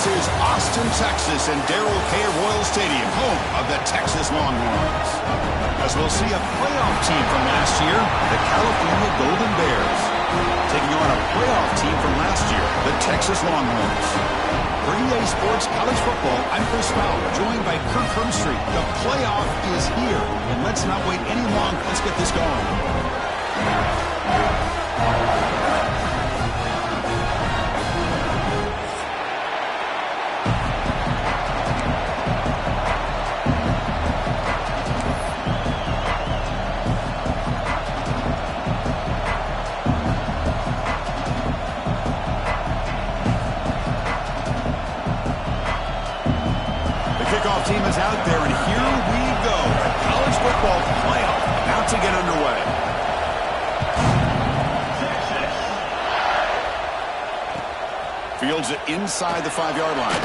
This is Austin, Texas, and Darrell K. Royal Stadium, home of the Texas Longhorns. As we'll see a playoff team from last year, the California Golden Bears, taking on a playoff team from last year, the Texas Longhorns. For EA Sports College Football, I'm Chris Fowler, joined by Kirk Herbstreit. The playoff is here, and let's not wait any longer. Let's get this going. Kickoff team is out there, and here we go. The college football playoff about to get underway. Fields it inside the 5-yard line.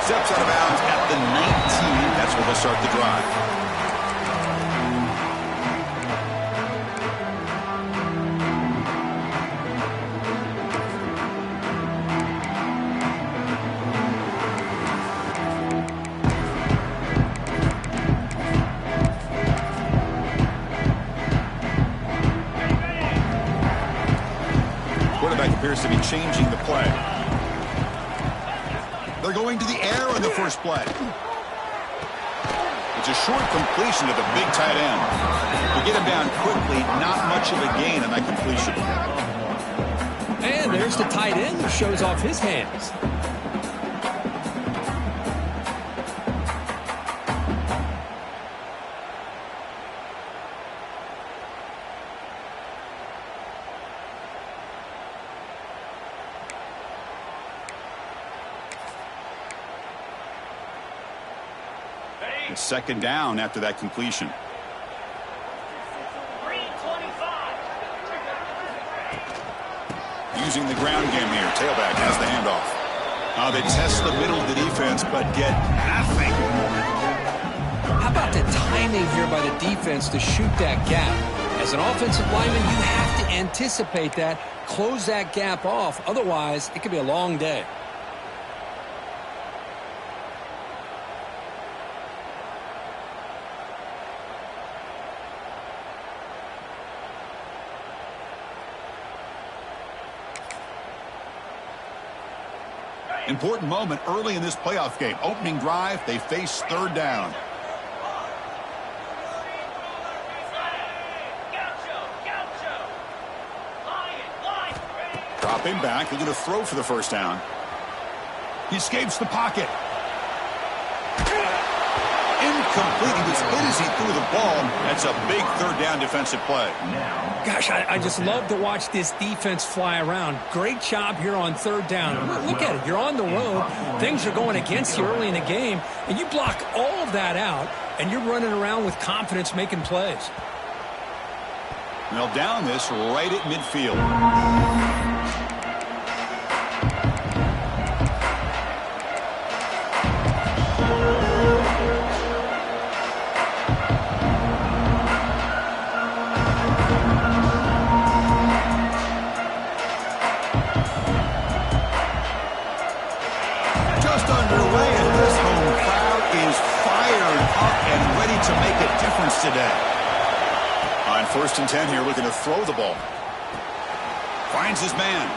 Steps out of bounds at the 19. That's where they'll start the drive. Appears to be changing the play. They're going to the air on the first play. It's a short completion to the big tight end. To get him down quickly, not much of a gain on that completion. And there's the tight end who shows off his hands. It's second down after that completion. Using the ground game here. Tailback has the handoff. They test the middle of the defense, but get nothing. How about the timing here by the defense to shoot that gap? As an offensive lineman, you have to anticipate that, close that gap off. Otherwise, it could be a long day. Important moment early in this playoff game. Opening drive, they face third down. Dropping back, they're going to throw for the first down. He escapes the pocket. Incomplete. He was hit as he threw the ball. That's a big third down defensive play. Gosh, I just love to watch this defense fly around. Great job here on third down. Look at it. You're on the road. Things are going against you early in the game, and you block all of that out, and you're running around with confidence making plays. They'll down this right at midfield. Today. On 1st and 10 here, looking to throw the ball. Finds his man.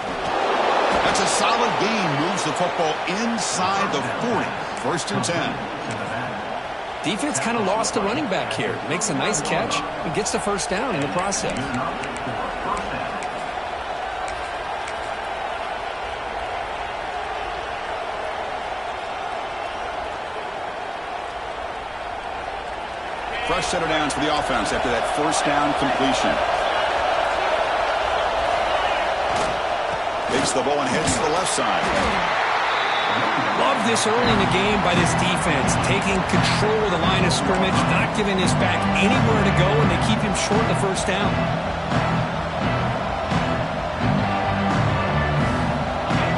That's a solid gain. Moves the football inside the 40. 1st and 10. Defense kind of lost the running back here. Makes a nice catch and gets the first down in the process. Fresh set of downs for the offense after that first down completion. Takes the ball and heads to the left side. Love this early in the game by this defense. Taking control of the line of scrimmage, not giving this back anywhere to go, and they keep him short the first down.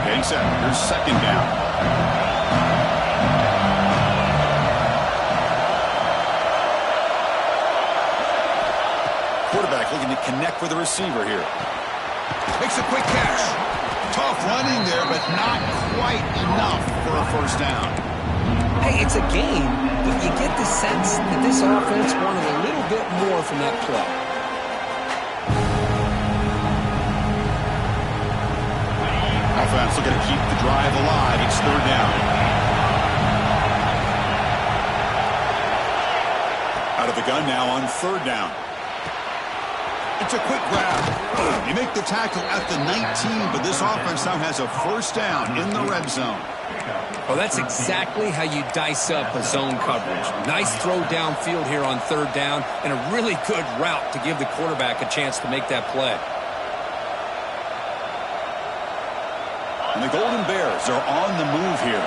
Getting set. Here's second down. Quarterback looking to connect with the receiver here. Makes a quick catch. Tough running there, but not quite enough for a first down. Hey, it's a game, but you get the sense that this offense wanted a little bit more from that play. Offense looking to keep the drive alive. It's third down. Out of the gun now on third down. It's a quick grab. They make the tackle at the 19, but this offense now has a first down in the red zone. Well, that's exactly how you dice up a zone coverage. Nice throw downfield here on third down, and a really good route to give the quarterback a chance to make that play. And the Golden Bears are on the move here.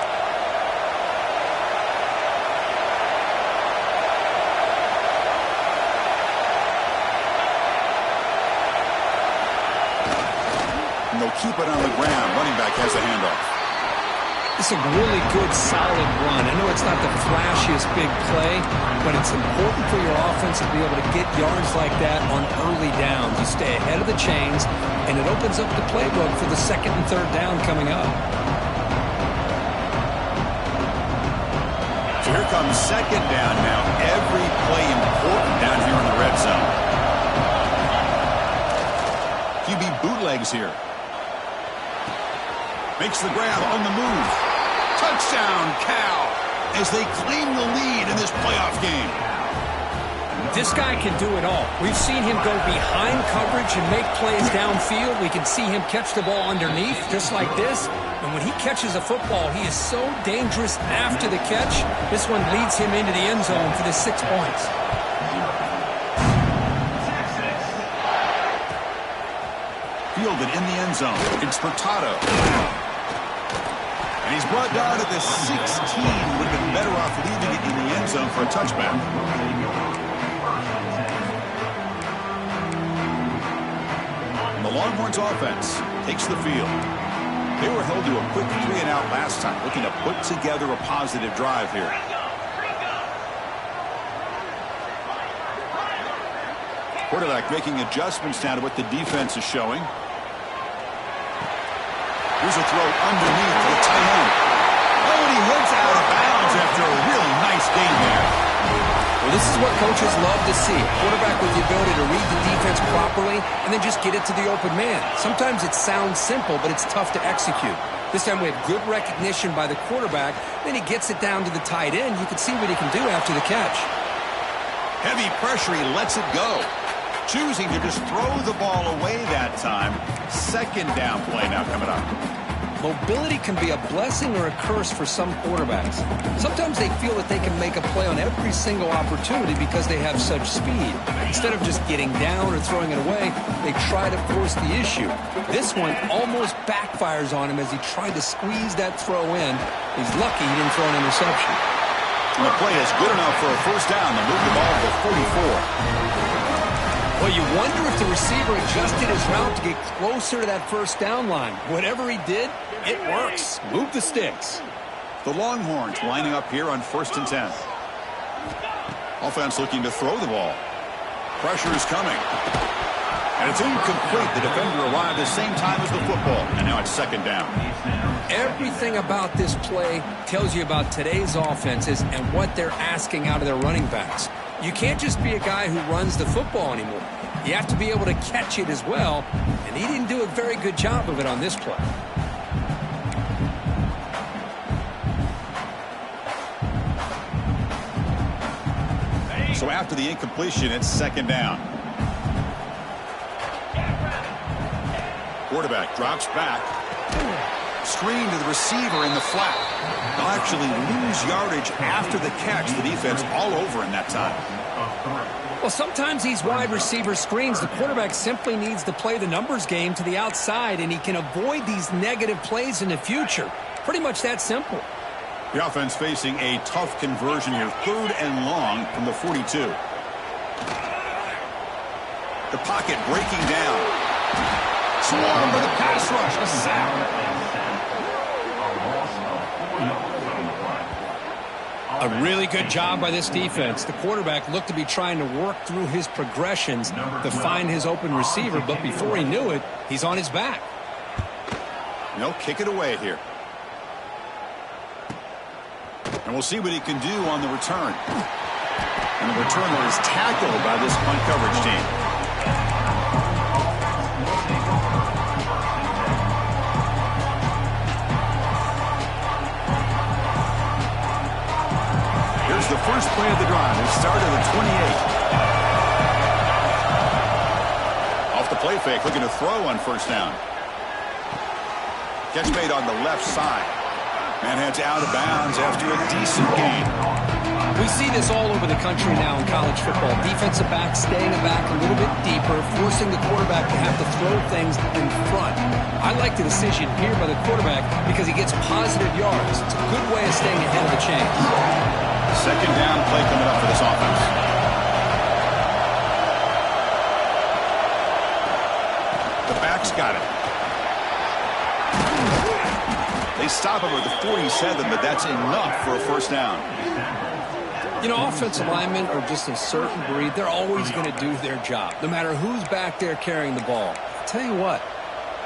And they'll keep it on the ground. Running back has a handoff. It's a really good, solid run. I know it's not the flashiest big play, but it's important for your offense to be able to get yards like that on early downs. You stay ahead of the chains, and it opens up the playbook for the second and third down coming up. So here comes second down now. Every play important down here in the red zone. QB bootlegs here. Makes the grab on the move. Touchdown, Cal, as they claim the lead in this playoff game. This guy can do it all. We've seen him go behind coverage and make plays downfield. We can see him catch the ball underneath, just like this. And when he catches a football, he is so dangerous after the catch. This one leads him into the end zone for the 6 points. Fielded in the end zone. It's Furtado. And he's brought down at the 16. Would have been better off leaving it in the end zone for a touchback. And the Longhorns offense takes the field. They were held to a quick 3-and-out last time, looking to put together a positive drive here. Quarterback making adjustments now to what the defense is showing. Here's a throw underneath to the tight end. Oh, and he went out of bounds after a really nice game there. Well, this is what coaches love to see. A quarterback with the ability to read the defense properly and then just get it to the open man. Sometimes it sounds simple, but it's tough to execute. This time we have good recognition by the quarterback. Then he gets it down to the tight end. You can see what he can do after the catch. Heavy pressure, he lets it go. Choosing to just throw the ball away that time. Second down play now coming up. Mobility can be a blessing or a curse for some quarterbacks. Sometimes they feel that they can make a play on every single opportunity because they have such speed. Instead of just getting down or throwing it away, they try to force the issue. This one almost backfires on him as he tried to squeeze that throw in. He's lucky he didn't throw an interception. And the play is good enough for a first down to move the ball to the 44. Well, you wonder if the receiver adjusted his route to get closer to that first down line. Whatever he did, it works. Move the sticks. The Longhorns lining up here on 1st and 10. Offense looking to throw the ball. Pressure is coming. And it's incomplete. The defender arrived at the same time as the football. And now it's second down. Everything about this play tells you about today's offenses and what they're asking out of their running backs. You can't just be a guy who runs the football anymore. You have to be able to catch it as well, and he didn't do a very good job of it on this play. So after the incompletion, it's second down. Quarterback drops back. Screen to the receiver in the flat. They'll actually lose yardage after the catch. The defense all over in that time. Well, sometimes these wide receiver screens, the quarterback simply needs to play the numbers game to the outside, and he can avoid these negative plays in the future. Pretty much that simple. The offense facing a tough conversion here. 3rd and long from the 42. The pocket breaking down. Swarmed by the pass rush. A sack. A really good job by this defense. The quarterback looked to be trying to work through his progressions to find his open receiver, but before he knew it, he's on his back. And he'll kick it away here. And we'll see what he can do on the return. And the returner is tackled by this punt coverage team. Here's the first play of the drive. It started at 28. Off the play fake, looking to throw on first down. Catch made on the left side. Man heads out of bounds after a decent gain. We see this all over the country now in college football. Defensive backs staying back a little bit deeper, forcing the quarterback to have to throw things in front. I like the decision here by the quarterback because he gets positive yards. It's a good way of staying ahead of the chains. Second down play coming up for this offense. The back's got it. They stop him at the 47, but that's enough for a first down. You know, offensive linemen are just a certain breed. They're always going to do their job, no matter who's back there carrying the ball. I'll tell you what,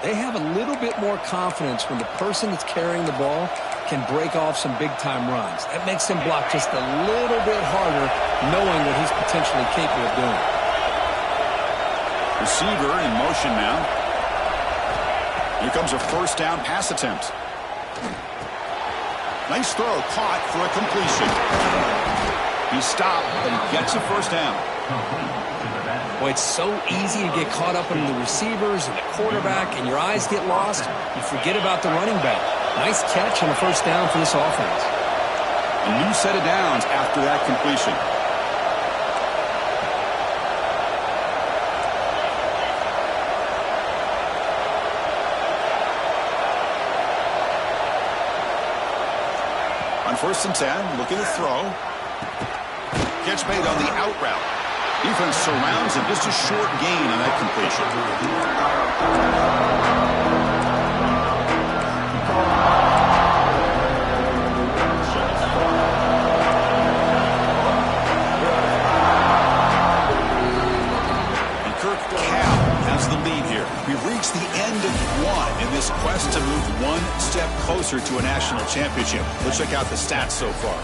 they have a little bit more confidence when the person that's carrying the ball can break off some big-time runs. That makes him block just a little bit harder, knowing what he's potentially capable of doing. Receiver in motion now. Here comes a first down pass attempt. Nice throw, caught for a completion. He stopped, but he gets a first down. Boy, it's so easy to get caught up in the receivers and the quarterback, and your eyes get lost. You forget about the running back. Nice catch and a first down for this offense. A new set of downs after that completion. On 1st and 10, looking to throw. Catch made on the out route. Defense surrounds him. Just a short gain on that completion. And Kirk Cal has the lead here. We've reached the end of one in this quest to move one step closer to a national championship. Let's check out the stats so far.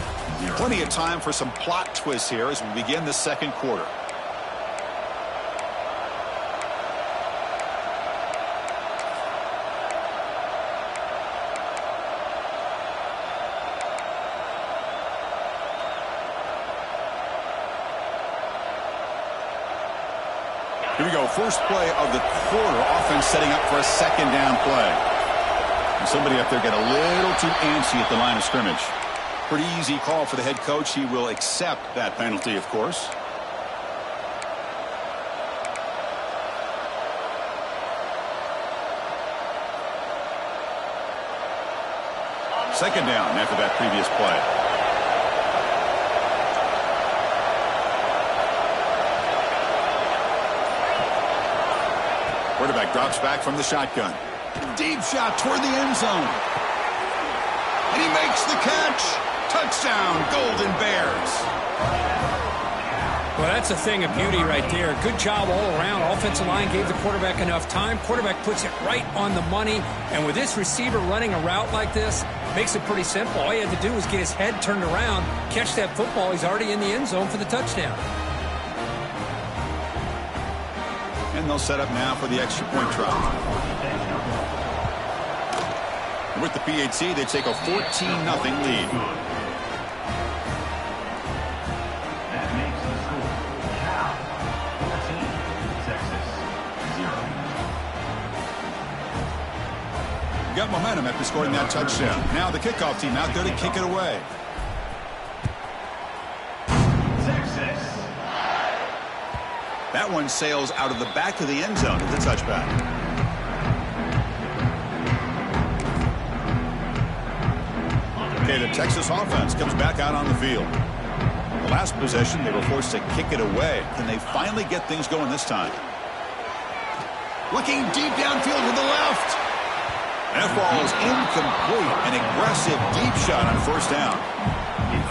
Plenty of time for some plot twists here as we begin the second quarter. Here we go, first play of the quarter. Offense setting up for a second down play. And somebody up there got a little too antsy at the line of scrimmage. Pretty easy call for the head coach. He will accept that penalty, of course. Second down after that previous play. Quarterback drops back from the shotgun. Deep shot toward the end zone. And he makes the catch. Touchdown, Golden Bears. Well, that's a thing of beauty right there. Good job all around. Offensive line gave the quarterback enough time. Quarterback puts it right on the money. And with this receiver running a route like this, makes it pretty simple. All he had to do was get his head turned around, catch that football. He's already in the end zone for the touchdown. And they'll set up now for the extra point try. With the PHC, they take a 14-0 lead. Got momentum after scoring that touchdown. Now the kickoff team out there to kick it away. That one sails out of the back of the end zone at the touchback. Okay, the Texas offense comes back out on the field. The last possession, they were forced to kick it away. Can they finally get things going this time? Looking deep downfield to the left. And that ball is incomplete. An aggressive deep shot on first down.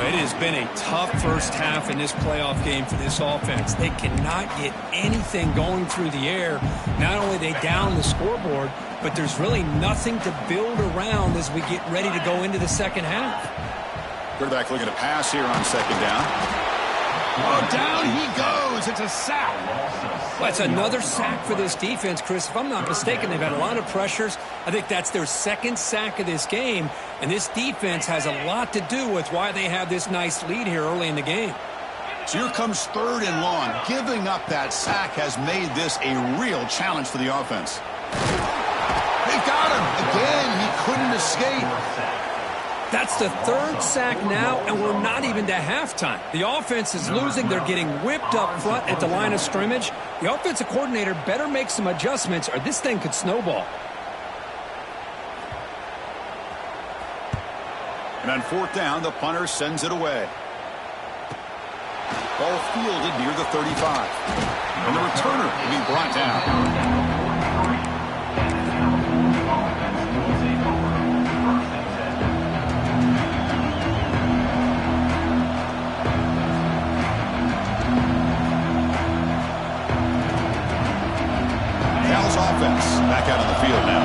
It has been a tough first half in this playoff game for this offense. They cannot get anything going through the air. Not only are they down the scoreboard, but there's really nothing to build around as we get ready to go into the second half. Quarterback looking to pass here on second down. Oh, down he goes. It's a sack. Well, that's another sack for this defense, Chris. If I'm not mistaken, they've had a lot of pressures. I think that's their second sack of this game, and this defense has a lot to do with why they have this nice lead here early in the game. So here comes 3rd and long. Giving up that sack has made this a real challenge for the offense. They got him. Again, he couldn't escape. That's the 3rd sack now, and we're not even to halftime. The offense is losing. They're getting whipped up front at the line of scrimmage. The offensive coordinator better make some adjustments, or this thing could snowball. And on 4th down, the punter sends it away. Ball fielded near the 35. And the returner will be brought down. Offense back out on the field now.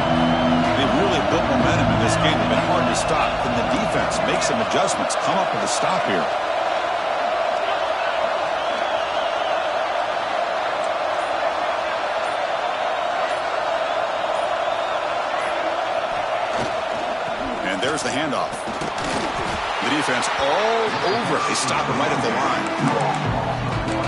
They've really built momentum in this game. They've been hard to stop. Can the defense make some adjustments, come up with a stop here? And there's the handoff. The defense all over it. They stop him right at the line.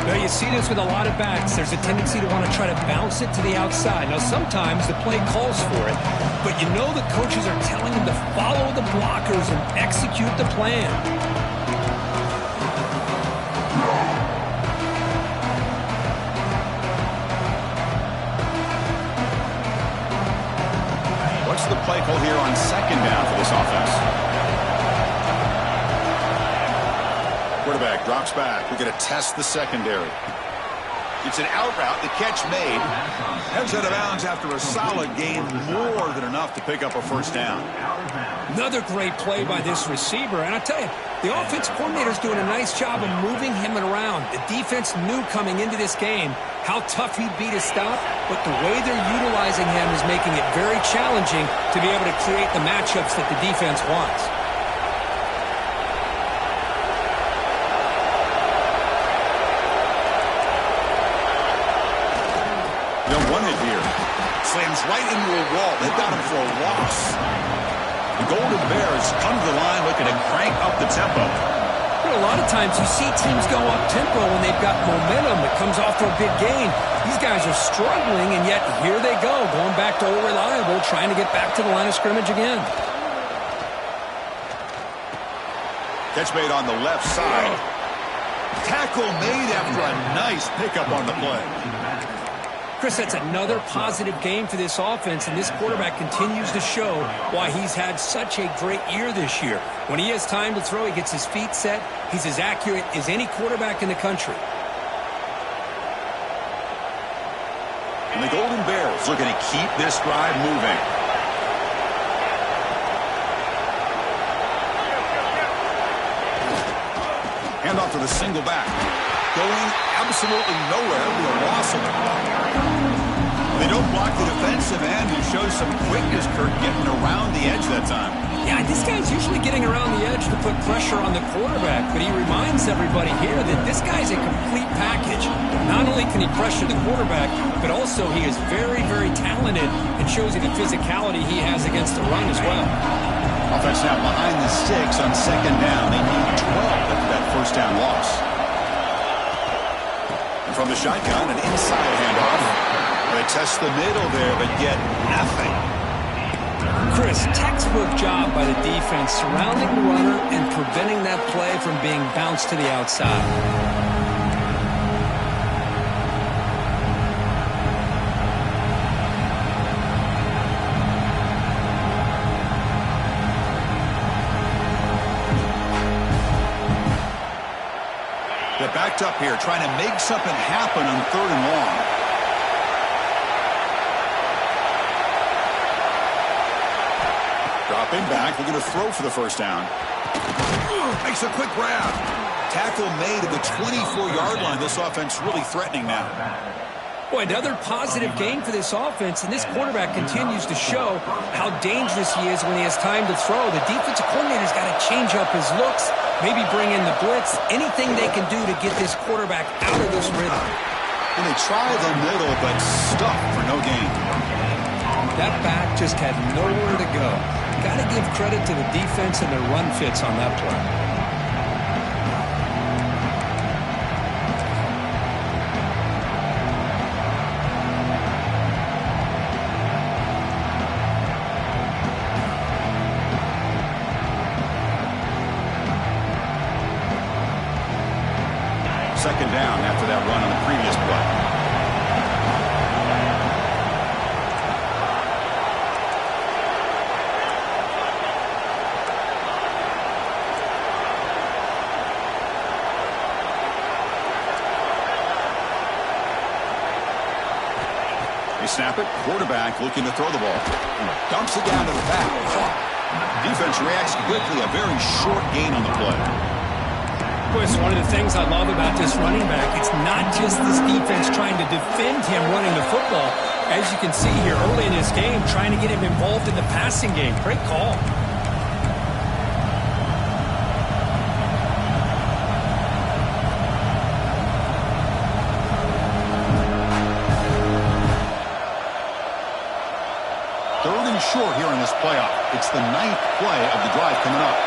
Well, you see this with a lot of backs. There's a tendency to want to try to bounce it to the outside. Now, sometimes the play calls for it, but you know the coaches are telling them to follow the blockers and execute the plan. What's the play call here on second down for this offense? Quarterback drops back. We're going to test the secondary. It's an out route. The catch made. Heads out of bounds after a solid gain. More than enough to pick up a 1st down. Another great play by this receiver. And I tell you, the offense coordinator's doing a nice job of moving him around. The defense knew coming into this game how tough he'd be to stop, but the way they're utilizing him is making it very challenging to be able to create the matchups that the defense wants. Slams right into a wall. They've got him for a loss. The Golden Bears come to the line looking to crank up the tempo. Well, a lot of times you see teams go up tempo when they've got momentum that comes off for a big gain. These guys are struggling, and yet here they go, going back to old reliable, trying to get back to the line of scrimmage again. Catch made on the left side. Tackle made after a nice pickup on the play. Chris, that's another positive game for this offense, and this quarterback continues to show why he's had such a great year this year. When he has time to throw, he gets his feet set. He's as accurate as any quarterback in the country. And the Golden Bears looking to keep this drive moving. Hand off to the single back. Going absolutely nowhere. With a loss of it. They don't block the defensive end, who shows some quickness, Kirk, getting around the edge that time. Yeah, this guy's usually getting around the edge to put pressure on the quarterback, but he reminds everybody here that this guy's a complete package. Not only can he pressure the quarterback, but also he is very, very talented and shows you the physicality he has against the run as well. Offense now behind the sticks on second down. They need 12 after that 1st down loss. And from the shotgun, an inside handoff. They test the middle there, but get nothing. Chris, textbook job by the defense surrounding the runner and preventing that play from being bounced to the outside. They're backed up here, trying to make something happen on 3rd and long. Dropping back, looking to throw for the 1st down. Makes a quick grab. Tackle made at the 24-yard line. This offense really threatening now. Boy, another positive game for this offense, and this quarterback continues to show how dangerous he is when he has time to throw. The defensive coordinator's got to change up his looks, maybe bring in the blitz, anything they can do to get this quarterback out of this rhythm. And they try the middle, but stuck for no gain. That back just had nowhere to go. Got to give credit to the defense and their run fits on that play. Second down after that run on the previous play. They snap it. Quarterback looking to throw the ball. Dumps it down to the back. Defense reacts quickly. A very short gain on the play. It's one of the things I love about this running back. It's not just this defense trying to defend him running the football. As you can see here early in this game, trying to get him involved in the passing game. Great call. Third and short here in this playoff. It's the 9th play of the drive coming up.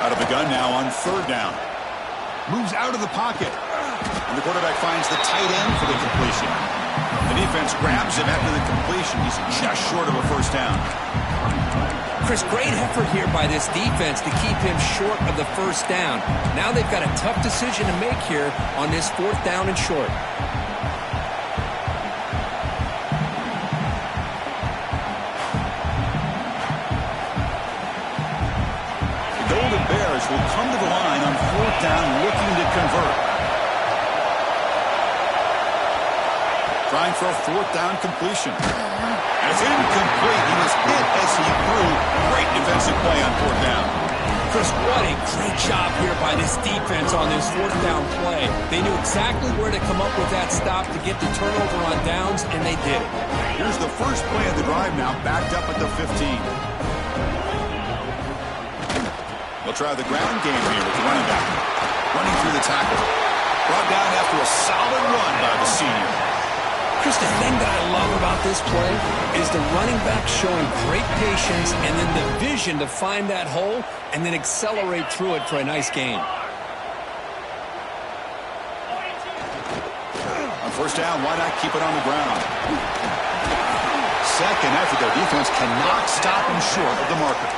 Out of the gun now on third down. Moves out of the pocket. And the quarterback finds the tight end for the completion. The defense grabs him after the completion. He's just short of a first down. Chris, great effort here by this defense to keep him short of the first down. Now they've got a tough decision to make here on this 4th down and short. Will come to the line on 4th down looking to convert. Trying for a 4th down completion. And it's incomplete. He was hit as he threw. Great defensive play on 4th down. Chris, what a great job here by this defense on this 4th down play. They knew exactly where to come up with that stop to get the turnover on downs, and they did it. Here's the first play of the drive now, backed up at the 15. They'll try the ground game here with the running back. Running through the tackle. Brought down after a solid run by the senior. Chris, the thing that I love about this play is the running back showing great patience and then the vision to find that hole and then accelerate through it for a nice gain. On first down, why not keep it on the ground? Second effort, their defense cannot stop him short of the marker.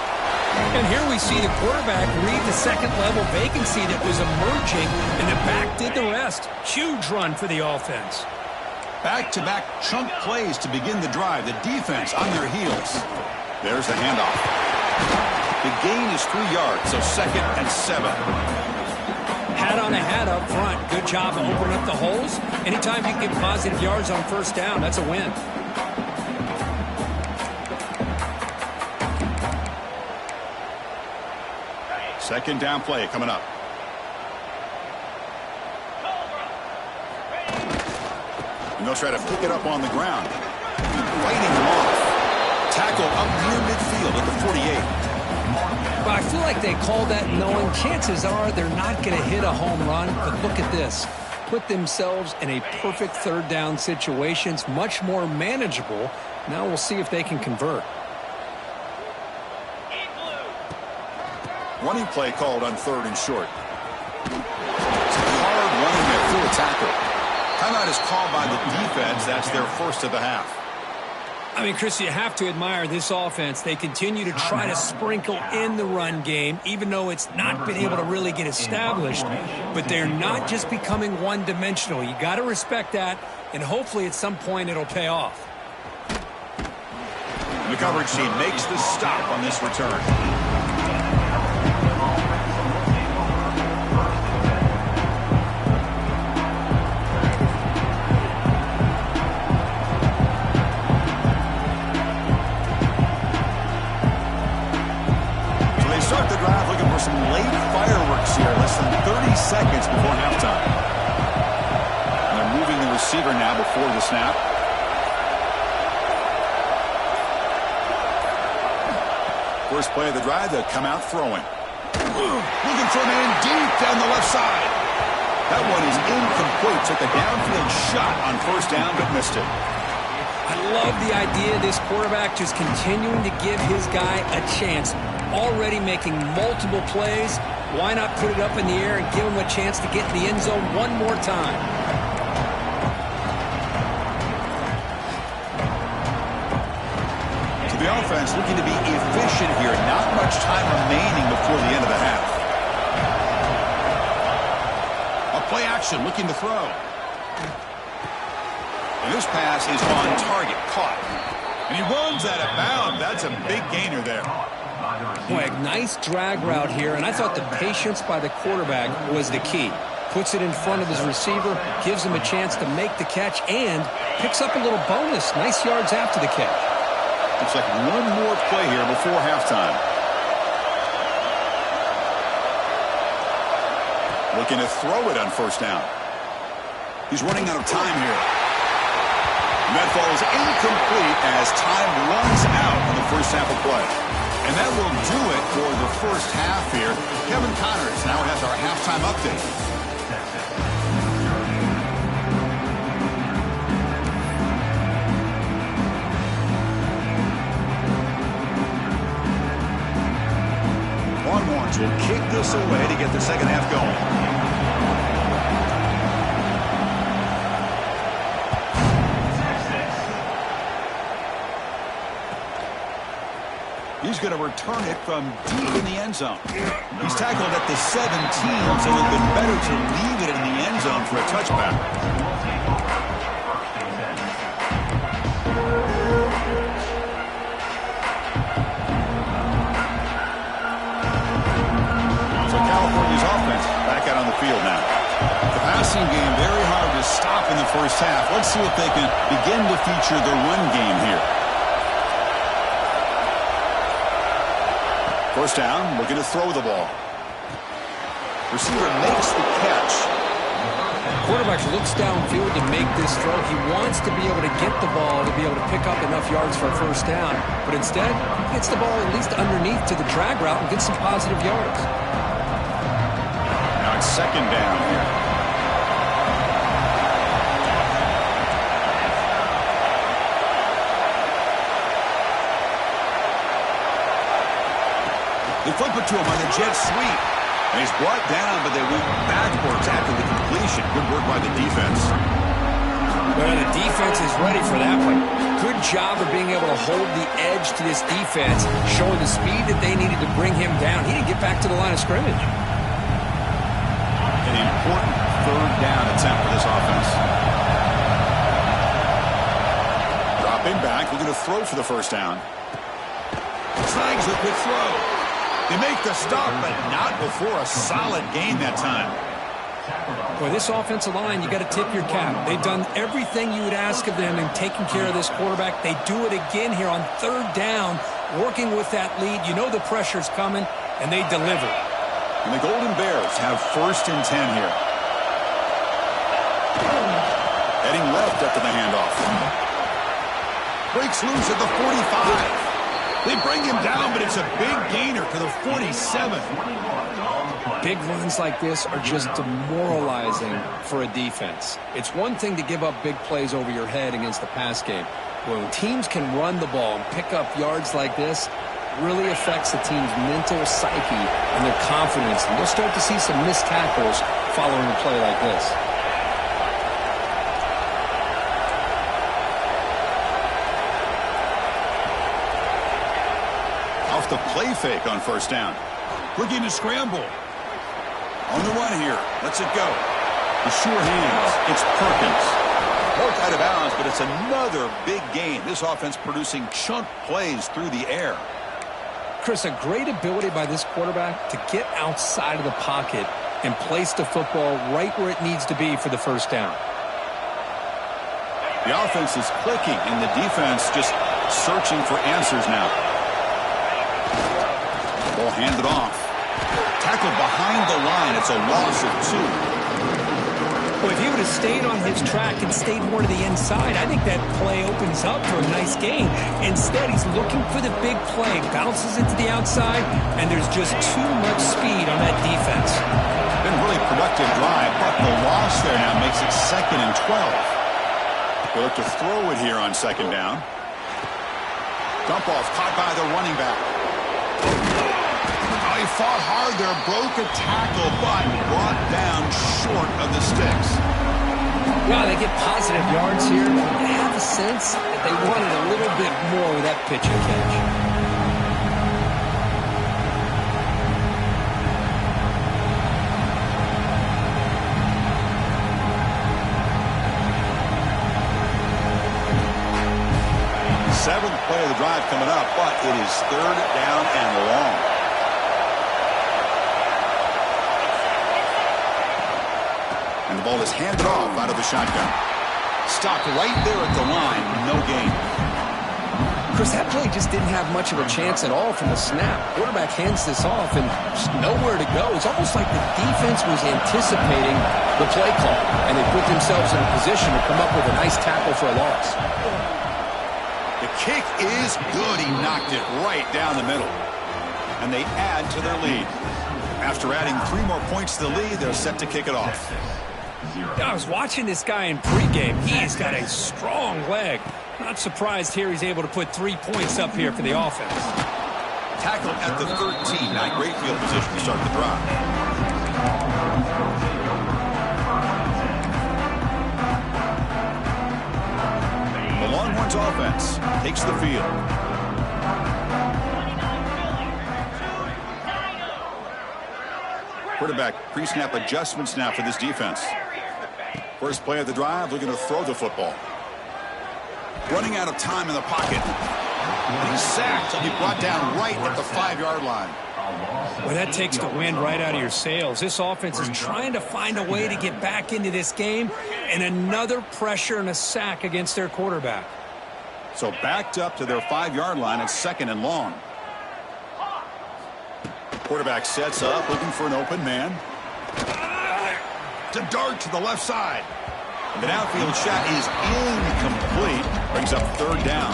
And here we see the quarterback read the second-level vacancy that was emerging, and the back did the rest. Huge run for the offense. Back-to-back chunk plays to begin the drive. The defense on their heels. There's the handoff. The gain is 3 yards, so 2nd and 7. Hat on a hat up front. Good job of opening up the holes. Anytime you can get positive yards on first down, that's a win. Second down play coming up. And they'll try to pick it up on the ground. Fighting them off. Tackle up near midfield at the 48. But I feel like they call that knowing chances are they're not going to hit a home run. But look at this. Put themselves in a perfect third down situation. It's much more manageable. Now we'll see if they can convert. Running play called on 3rd and short. It's hard running there through a tackle. Timeout is called by the defense. That's their first of the half. I mean, Chris, you have to admire this offense. They continue to try to sprinkle in the run game, even though it's not been able to really get established. But they're not just becoming one-dimensional. You got to respect that, and hopefully at some point it'll pay off. The coverage team makes the stop on this return. receiver now before the snap. First play of the drive, they'll come out throwing. Looking for a man deep down the left side. That one is incomplete. Took a downfield shot on first down, but missed it. I love the idea of this quarterback just continuing to give his guy a chance. Already making multiple plays. Why not put it up in the air and give him a chance to get in the end zone one more time? So the offense looking to be efficient here. Not much time remaining before the end of the half. A play action looking to throw. And this pass is on target. Caught. And he runs out of bounds. That's a big gainer there. Boy, a nice drag route here, and I thought the patience by the quarterback was the key. Puts it in front of his receiver, gives him a chance to make the catch, and picks up a little bonus. Nice yards after the catch. Looks like one more play here before halftime. Looking to throw it on first down. He's running out of time here. And that falls incomplete as time runs out on the first half of play. And that will do it for the first half here. Kevin Connors now has our halftime update. Longhorns will kick this away to get the second half going. He's going to return it from deep in the end zone. He's tackled at the 17, so it would have been better to leave it in the end zone for a touchback. So California's offense back out on the field now. The passing game very hard to stop in the first half. Let's see if they can begin to feature the run game here. First down, looking to throw the ball. Receiver makes the catch. Quarterback looks downfield to make this throw. He wants to be able to get the ball to be able to pick up enough yards for a first down. But instead, he gets the ball at least underneath to the drag route and gets some positive yards. Now it's second down here. They flip it to him on the jet sweep. And he's brought down, but they went backwards after the completion. Good work by the defense. Well, the defense is ready for that one. Good job of being able to hold the edge to this defense, showing the speed that they needed to bring him down. He didn't get back to the line of scrimmage. An important third down attempt for this offense. Dropping back, looking to throw for the first down. Snags a quick throw. They make the stop, but not before a solid gain that time. Boy, this offensive line, you got to tip your cap. They've done everything you would ask of them in taking care of this quarterback. They do it again here on third down, working with that lead. You know the pressure's coming, and they deliver. And the Golden Bears have first and 10 here. Heading left after the handoff. Breaks loose at the 45. They bring him down, but it's a big gainer to the 47. Big runs like this are just demoralizing for a defense. It's one thing to give up big plays over your head against the pass game. When teams can run the ball and pick up yards like this, really affects the team's mental psyche and their confidence. And you'll start to see some missed tackles following a play like this. Off the play fake on first down. Looking to scramble. On the run here. Lets it go. The sure hands. It's Perkins. Broke out of bounds, but it's another big gain. This offense producing chunk plays through the air. Chris, a great ability by this quarterback to get outside of the pocket and place the football right where it needs to be for the first down. The offense is clicking, and the defense just searching for answers now. Ball handed off. Tackled behind the line. It's a loss of 2. Well, if he would have stayed on his track and stayed more to the inside, I think that play opens up for a nice gain. Instead, he's looking for the big play, bounces it to the outside, and there's just too much speed on that defense. Been a really productive drive, but the loss there now makes it 2nd and 12. They look to throw it here on 2nd down. Dump off caught by the running back. Oh, he fought hard there, broke a tackle, but brought down short of the sticks. Well, they get positive yards here. I have a sense that they wanted a little bit more with that pitch and catch. Seventh play of the drive coming up, but it is 3rd down and long. And the ball is handed off out of the shotgun. Stopped right there at the line, no gain. Chris, that play just didn't have much of a chance at all from the snap. Quarterback hands this off and just nowhere to go. It's almost like the defense was anticipating the play call, and they put themselves in a position to come up with a nice tackle for a loss. The kick is good. He knocked it right down the middle. And they add to their lead. After adding 3 more points to the lead, they're set to kick it off. I was watching this guy in pregame. He's got a strong leg. Not surprised here he's able to put 3 points up here for the offense. Tackled at the 13. Now great field position to start the drive. Longhorns offense takes the field. Quarterback pre-snap adjustments now for this defense. First play of the drive, looking to throw the football. Running out of time in the pocket. And he's sacked. He'll be brought down right at the 5-yard line. Well, that takes the wind right out of your sails. This offense is trying to find a way to get back into this game, and another pressure and a sack against their quarterback. So backed up to their 5-yard line at 2nd and long. Quarterback sets up, looking for an open man. To dart to the left side. And the downfield shot is incomplete. Brings up 3rd down.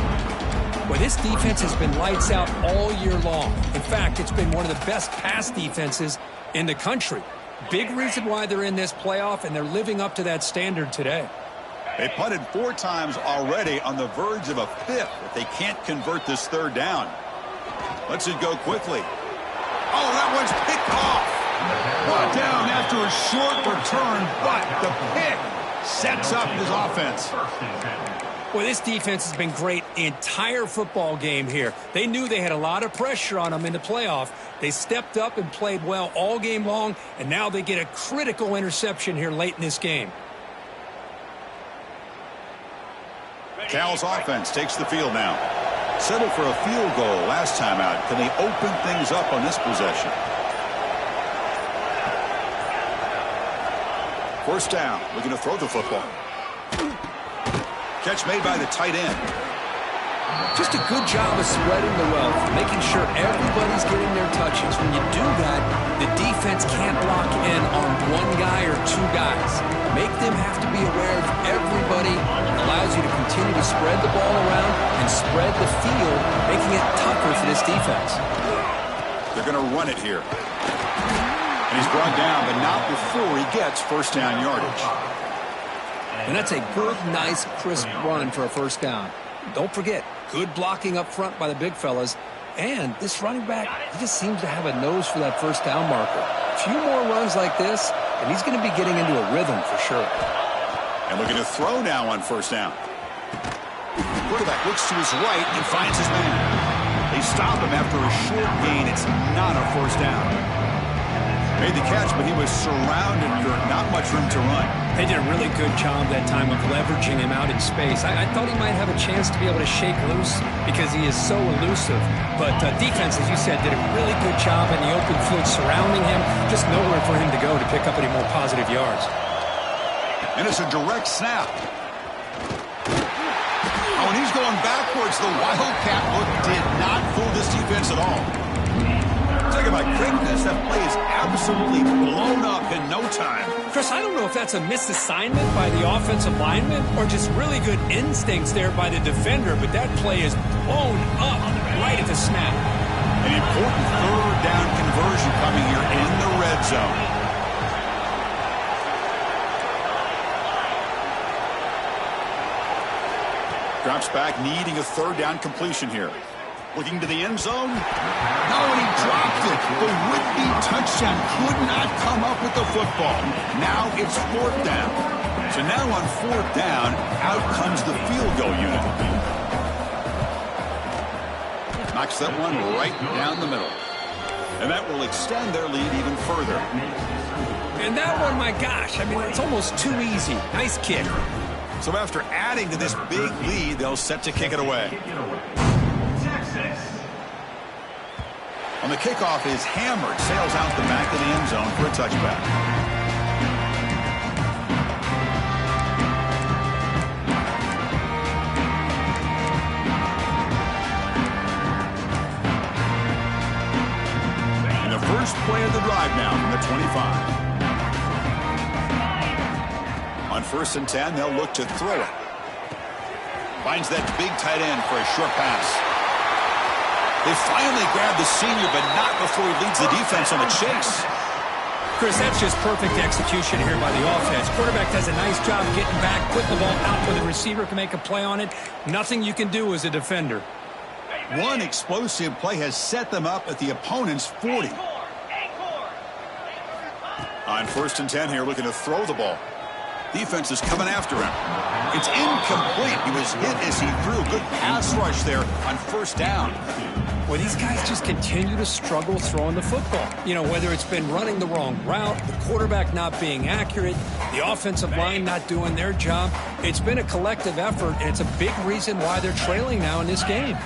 Well, this defense has been lights out all year long. In fact, it's been one of the best pass defenses in the country. Big reason why they're in this playoff, and they're living up to that standard today. They punted 4 times already, on the verge of a 5th if they can't convert this 3rd down. Lets it go quickly. Oh, that one's picked off. Brought down after a short return, but the pick sets up his offense. Well, this defense has been great the entire football game here. They knew they had a lot of pressure on them in the playoff. They stepped up and played well all game long, and now they get a critical interception here late in this game. Cal's offense takes the field now. Settled for a field goal last time out. Can they open things up on this possession? First down, looking to throw the football. Catch made by the tight end. Just a good job of spreading the wealth, making sure everybody's getting their touches. When you do that, the defense can't lock in on one guy or 2 guys. Make them have to be aware of everybody. Allows you to continue to spread the ball around and spread the field, making it tougher for this defense. They're going to run it here. And he's brought down, but not before he gets first down yardage. And that's a good, nice, crisp run for a first down. Don't forget, good blocking up front by the big fellas. And this running back, he just seems to have a nose for that first down marker. A few more runs like this, and he's going to be getting into a rhythm for sure. And looking to throw now on first down. Quarterback looks to his right and finds his man. They stop him after a short gain. It's not a first down. Made the catch, but he was surrounded. Not much room to run. They did a really good job that time of leveraging him out in space. I thought he might have a chance to be able to shake loose because he is so elusive. But defense, as you said, did a really good job in the open field surrounding him. Just nowhere for him to go to pick up any more positive yards. And it's a direct snap. Oh, and he's going backwards. The Wildcat look did not fool this defense at all. Talk about quickness. That play is absolutely blown up in no time. Chris, I don't know if that's a misassignment by the offensive lineman or just really good instincts there by the defender, but that play is blown up right at the snap. An important third down conversion coming here in the red zone. Drops back, needing a third down completion here. Looking to the end zone. No, and he dropped it. The would-be touchdown could not come up with the football. Now it's fourth down. So now on fourth down, out comes the field goal unit. Knocks that one right down the middle. And that will extend their lead even further. And that one, my gosh, I mean, it's almost too easy. Nice kick. So after adding to this big lead, they'll set to kick it away. On the kickoff is hammered, sails out the back of the end zone for a touchback. And the first play of the drive now from the 25. On 1st and 10, they'll look to throw it. Finds that big tight end for a short pass. They finally grab the senior, but not before he leads the defense on the chase. Chris, that's just perfect execution here by the offense. Quarterback does a nice job getting back, putting the ball out where the receiver can make a play on it. Nothing you can do as a defender. One explosive play has set them up at the opponent's 40. On 1st and 10 here, looking to throw the ball. Defense is coming after him. It's incomplete. He was hit as he threw. Good pass rush there on 1st down. Well, these guys just continue to struggle throwing the football. You know, whether it's been running the wrong route, the quarterback not being accurate, the offensive line not doing their job. It's been a collective effort, and it's a big reason why they're trailing now in this game.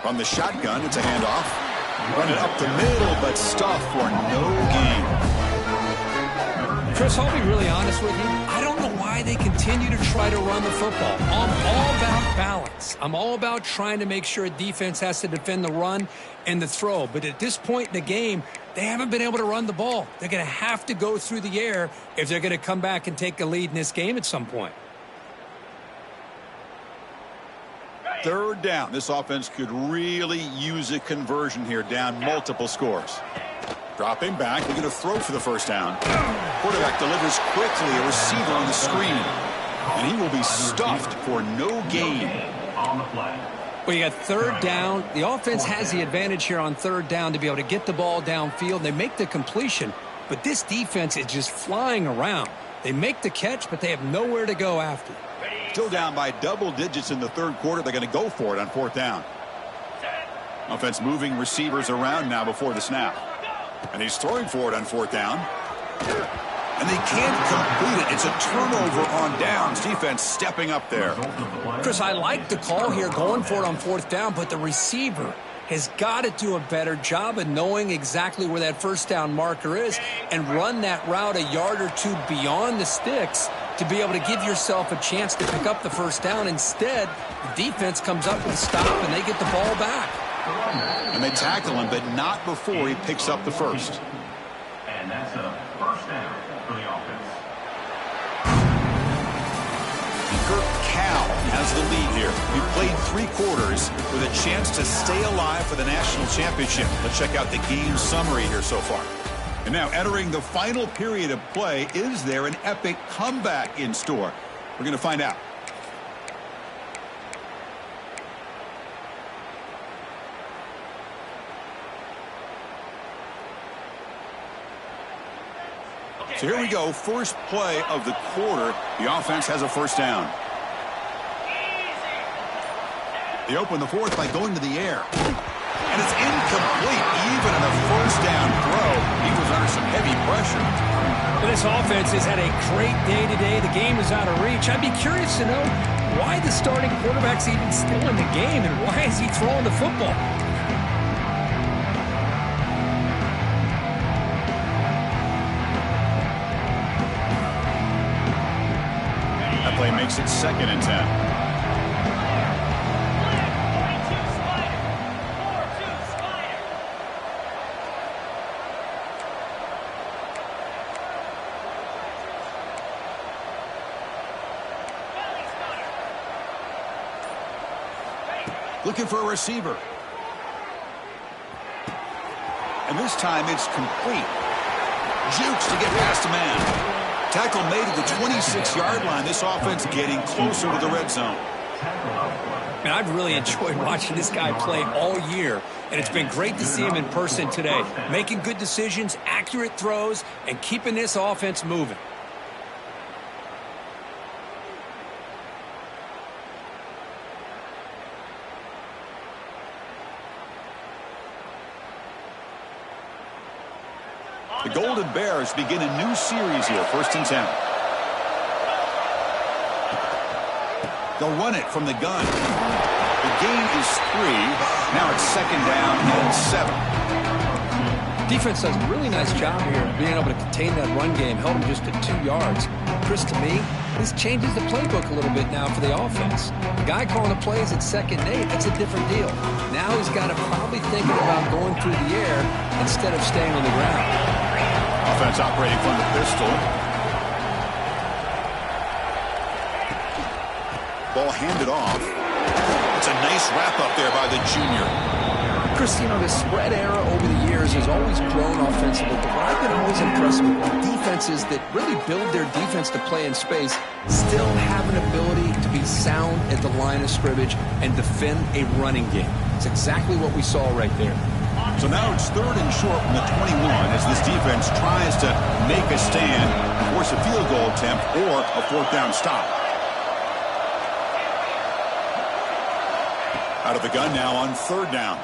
From the shotgun, it's a handoff. Run it up the middle, but stuffed for no gain. Chris, I'll be really honest with you. I don't know why they continue to try to run the football. I'm all about balance. I'm all about trying to make sure a defense has to defend the run and the throw. But at this point in the game, they haven't been able to run the ball. They're going to have to go through the air if they're going to come back and take a lead in this game at some point. Third down. This offense could really use a conversion here, down multiple scores. Dropping back, looking to throw for the first down. Quarterback delivers quickly, a receiver on the screen. And he will be stuffed for no gain. Well, you got third down. The offense has the advantage here on third down to be able to get the ball downfield. They make the completion, but this defense is just flying around. They make the catch, but they have nowhere to go after. Still down by double digits in the third quarter. They're going to go for it on fourth down. Offense moving receivers around now before the snap. And he's throwing for it on fourth down. And they can't complete it. It's a turnover on downs. Defense stepping up there. Chris, I like the call here going for it on fourth down, but the receiver has got to do a better job of knowing exactly where that first down marker is and run that route a yard or two beyond the sticks to be able to give yourself a chance to pick up the first down. Instead, the defense comes up with a stop and they get the ball back. And they tackle him, but not before he picks up the first. And that's a first down for the offense. Cal has the lead here. He played 3 quarters with a chance to stay alive for the national championship. Let's check out the game summary here so far. And now entering the final period of play, is there an epic comeback in store? We're going to find out. So here we go, first play of the quarter. The offense has a first down. They open the fourth by going to the air. And it's incomplete, even on a first down throw. He was under some heavy pressure. Well, this offense has had a great day today. The game is out of reach. I'd be curious to know why the starting quarterback's even still in the game and why is he throwing the football? That play makes it 2nd and 10. Looking for a receiver. And this time it's complete. Jukes to get past a man. Tackle made at the 26-yard line. This offense getting closer to the red zone. Man, I've really enjoyed watching this guy play all year, and it's been great to see him in person today. Making good decisions, accurate throws, and keeping this offense moving. The Golden Bears begin a new series here, 1st and 10. They'll run it from the gun. The gain is 3. Now it's 2nd down and 7. Defense does a really nice job here of being able to contain that run game. Held him just at 2 yards. Chris, to me, this changes the playbook a little bit now for the offense. The guy calling the plays at 2nd and 8, that's a different deal. Now he's got to probably thinking about going through the air instead of staying on the ground. Offense operating from the pistol. Ball handed off. It's a nice wrap-up there by the junior. Chris, you know, the spread era over the years has always grown offensively, but what I've been always impressed with defenses that really build their defense to play in space still have an ability to be sound at the line of scrimmage and defend a running game. It's exactly what we saw right there. So now it's 3rd and short from the 21 as this defense tries to make a stand, force a field goal attempt, or a 4th down stop. Out of the gun now on 3rd down.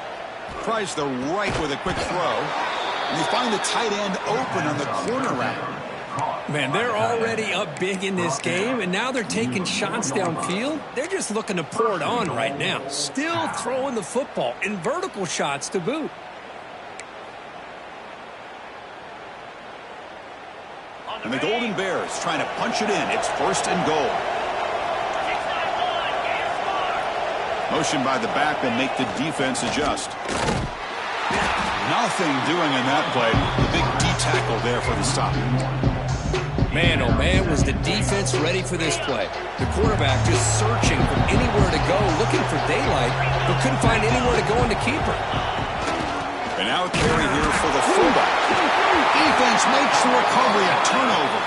Tries the right with a quick throw. And they find the tight end open on the corner route. Man, they're already up big in this game, and now they're taking shots downfield. They're just looking to pour it on right now. Still throwing the football in vertical shots to boot. And the Golden Bears trying to punch it in. It's 1st and goal. Motion by the back will make the defense adjust. Nothing doing in that play. The big D tackle there for the stop. Man, oh man, was the defense ready for this play. The quarterback just searching for anywhere to go, looking for daylight, but couldn't find anywhere to go in the keeper. And now a carry here for the fullback. Defense makes the recovery, a turnover.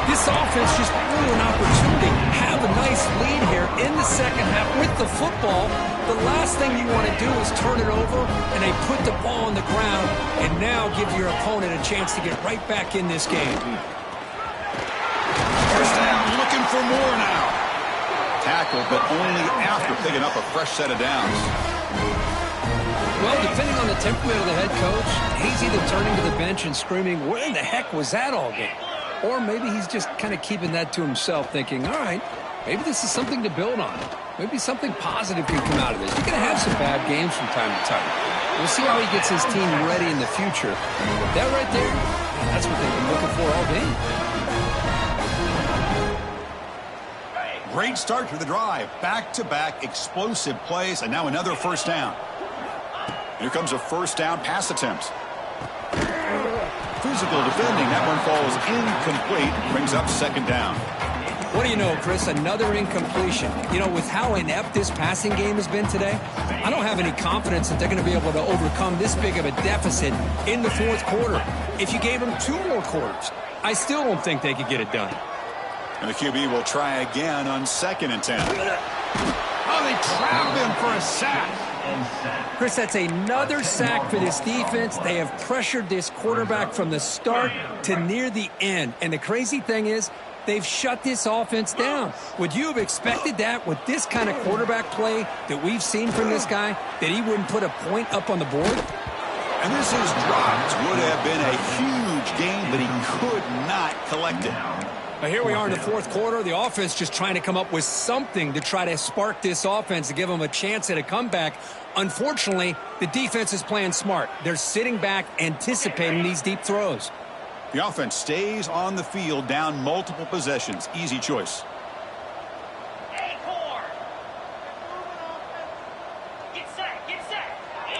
This offense just blew an opportunity. Have a nice lead here in the 2nd half with the football. The last thing you want to do is turn it over, and they put the ball on the ground, and now give your opponent a chance to get right back in this game. 1st down, looking for more now. Tackle, but only after picking up a fresh set of downs. Well, depending on the temperament of the head coach, he's either turning to the bench and screaming, where in the heck was that all game? Or maybe he's just kind of keeping that to himself, thinking, all right, maybe this is something to build on. Maybe something positive can come out of this. You're going to have some bad games from time to time. We'll see how he gets his team ready in the future. That right there, that's what they've been looking for all game. Great start to the drive. Back-to-back explosive plays, and now another 1st down. Here comes a 1st down pass attempt. Physical defending. That one falls incomplete. Brings up 2nd down. What do you know, Chris? Another incompletion. You know, with how inept this passing game has been today, I don't have any confidence that they're going to be able to overcome this big of a deficit in the 4th quarter. If you gave them 2 more quarters, I still don't think they could get it done. And the QB will try again on 2nd and 10. Oh, they trap him for a sack. Chris, that's another sack for this defense. They have pressured this quarterback from the start to near the end. And the crazy thing is, they've shut this offense down. Would you have expected that with this kind of quarterback play that we've seen from this guy, that he wouldn't put a point up on the board? And this is dropped. Would have been a huge gain, but he could not collect it. But here we are in the 4th quarter. The offense just trying to come up with something to try to spark this offense to give them a chance at a comeback. Unfortunately, the defense is playing smart. They're sitting back, anticipating these deep throws. The offense stays on the field, down multiple possessions. Easy choice.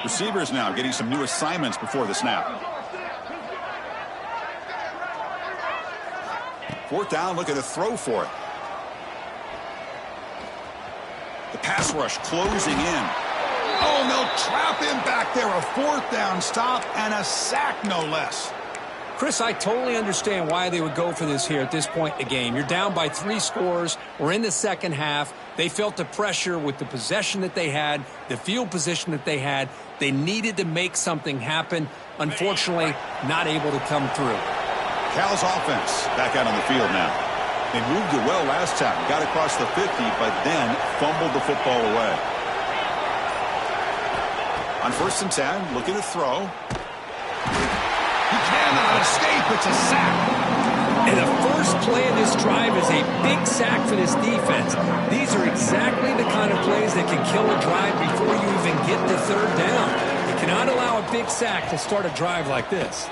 Receivers now getting some new assignments before the snap. 4th down, look at the throw for it. The pass rush closing in. Oh, and they'll trap him back there. A fourth down stop and a sack, no less. Chris, I totally understand why they would go for this here at this point in the game. You're down by 3 scores. We're in the second half. They felt the pressure with the possession that they had, the field position that they had. They needed to make something happen. Unfortunately, not able to come through. Cal's offense back out on the field now. They moved it well last time. Got across the 50, but then fumbled the football away. On 1st and 10, looking to throw. He cannot escape. It's a sack. And the first play of this drive is a big sack for this defense. These are exactly the kind of plays that can kill a drive before you even get to 3rd down. You cannot allow a big sack to start a drive like this.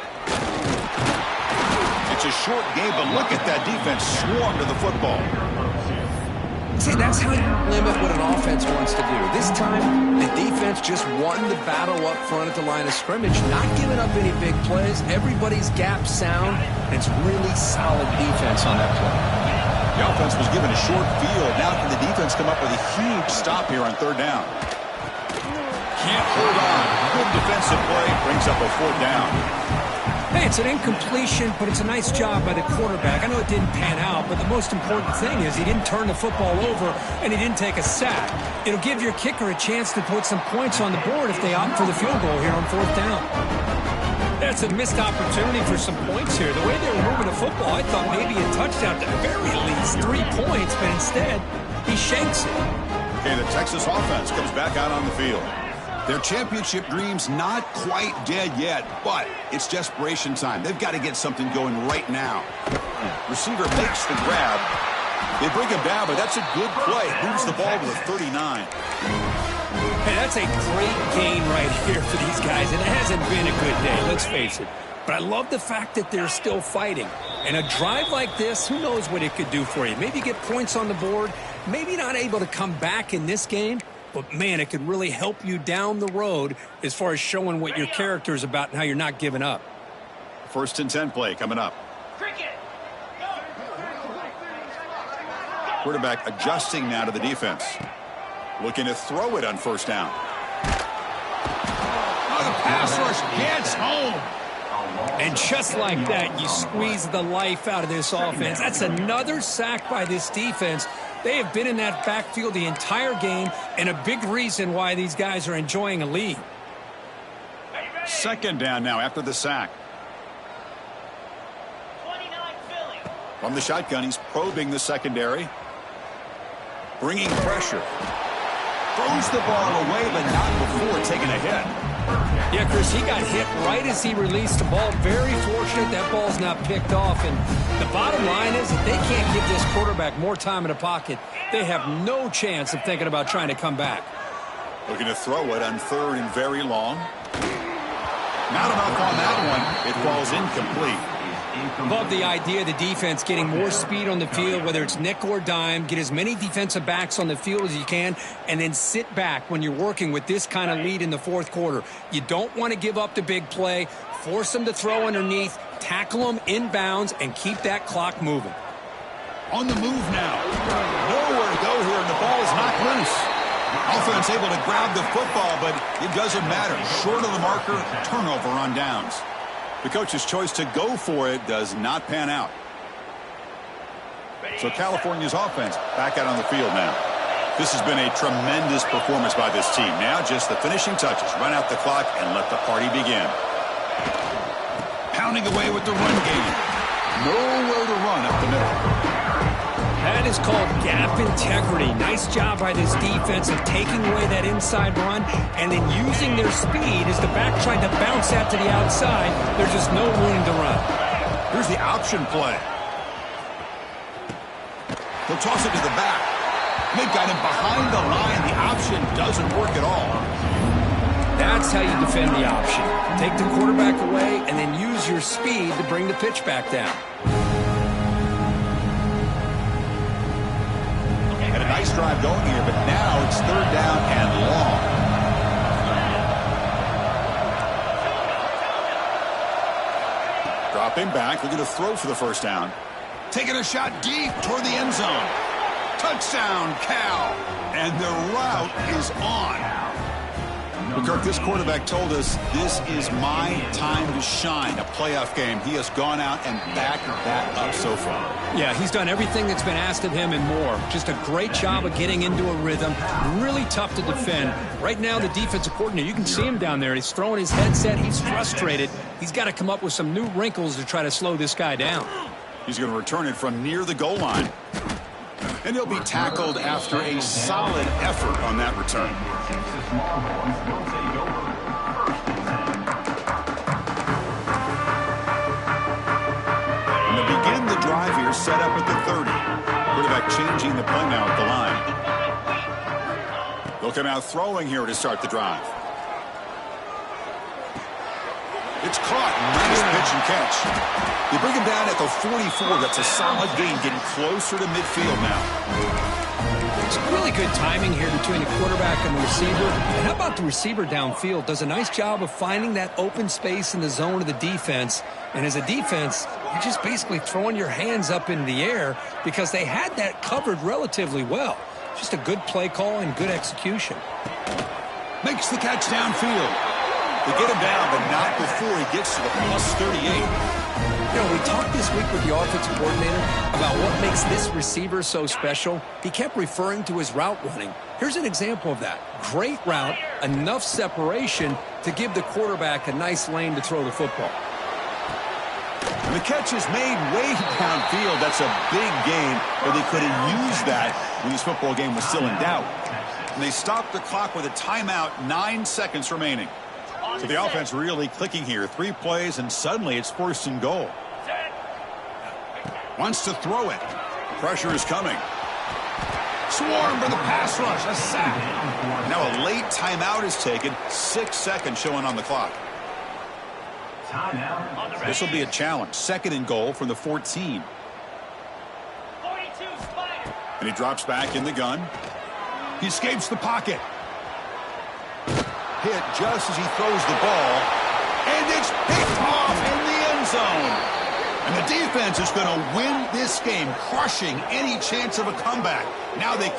It's a short game, but look at that defense swarm to the football. See, that's how you limit what an offense wants to do. This time, the defense just won the battle up front at the line of scrimmage, not giving up any big plays. Everybody's gap sound, and it's really solid defense on that play. The offense was given a short field. Now can the defense come up with a huge stop here on 3rd down? Can't hold on. Good defensive play. Brings up a 4th down. Hey, it's an incompletion, but it's a nice job by the quarterback. I know it didn't pan out, but the most important thing is he didn't turn the football over and he didn't take a sack. It'll give your kicker a chance to put some points on the board if they opt for the field goal here on 4th down. That's a missed opportunity for some points here. The way they were moving the football, I thought maybe a touchdown, at the very least 3 points, but instead he shakes it. Okay, the Texas offense comes back out on the field. Their championship dream's not quite dead yet, but it's desperation time. They've got to get something going right now. Receiver makes the grab. They bring him down, but that's a good play. Moves the ball to the 39. Hey, that's a great gain right here for these guys, and it hasn't been a good day, let's face it. But I love the fact that they're still fighting. And a drive like this, who knows what it could do for you. Maybe get points on the board, maybe not able to come back in this game, but, man, it could really help you down the road as far as showing what your character is about and how you're not giving up. 1st and 10 play coming up. Quarterback adjusting now to the defense. Looking to throw it on 1st down. Oh, the pass rush gets home. And just like that, you squeeze the life out of this offense. That's another sack by this defense. They have been in that backfield the entire game, and a big reason why these guys are enjoying a lead. 2nd down now after the sack. From the shotgun, he's probing the secondary. Bringing pressure. Throws the ball away, but not before taking a hit. Yeah, Chris, he got hit right as he released the ball. Very fortunate that ball's not picked off. And the bottom line is that they can't give this quarterback more time in the pocket. They have no chance of thinking about trying to come back. Looking to throw it on 3rd and very long. Not enough on that one. It falls incomplete. Love the idea of the defense getting more speed on the field, whether it's nickel or dime. Get as many defensive backs on the field as you can, and then sit back when you're working with this kind of lead in the 4th quarter. You don't want to give up the big play. Force them to throw underneath, tackle them inbounds, and keep that clock moving. On the move now. Nowhere to go here, and the ball is knocked loose. Offense able to grab the football, but it doesn't matter. Short of the marker, turnover on downs. The coach's choice to go for it does not pan out. So California's offense back out on the field now. This has been a tremendous performance by this team. Now just the finishing touches. Run out the clock and let the party begin. Pounding away with the run game. Nowhere to run up the middle. That is called gap integrity. Nice job by this defense of taking away that inside run and then using their speed as the back tried to bounce that to the outside. There's just no room to run. Here's the option play. He'll toss it to the back. They've got him behind the line. The option doesn't work at all. That's how you defend the option. Take the quarterback away and then use your speed to bring the pitch back down. And a nice drive going here, but now it's 3rd down and long. Dropping back, looking to throw for the 1st down. Taking a shot deep toward the end zone. Touchdown, Cal. And the route is on. Well, Kirk, this quarterback told us this is my time to shine, a playoff game. He has gone out and backed that up so far. Yeah, he's done everything that's been asked of him and more. Just a great job of getting into a rhythm. Really tough to defend. Right now, the defensive coordinator, you can see him down there. He's throwing his headset. He's frustrated. He's got to come up with some new wrinkles to try to slow this guy down. He's going to return it from near the goal line. And he'll be tackled after a solid effort on that return. And to begin the drive here, set up at the 30. Quarterback changing the play now at the line. They'll come out throwing here to start the drive. It's caught. Nice pitch and catch. They bring him down at the 44. That's a solid gain, getting closer to midfield now. It's really good timing here between the quarterback and the receiver. And how about the receiver downfield? Does a nice job of finding that open space in the zone of the defense. And as a defense, you're just basically throwing your hands up in the air because they had that covered relatively well. Just a good play call and good execution. Makes the catch downfield. They get him down, but not before he gets to the plus 38. You know, we talked this week with the offensive coordinator about what makes this receiver so special. He kept referring to his route running. Here's an example of that. Great route, enough separation to give the quarterback a nice lane to throw the football. And the catch is made way downfield. That's a big gain, but they could have used that when this football game was still in doubt. And they stopped the clock with a timeout, 9 seconds remaining. So the offense really clicking here. 3 plays, and suddenly it's 1st and goal. Wants to throw it. Pressure is coming. Swarm for the pass rush. A sack. Now a late timeout is taken. 6 seconds showing on the clock. This will be a challenge. 2nd and goal from the 14. And he drops back in the gun. He escapes the pocket. Hit just as he throws the ball, and it's picked off in the end zone. And the defense is going to win this game, crushing any chance of a comeback. Now they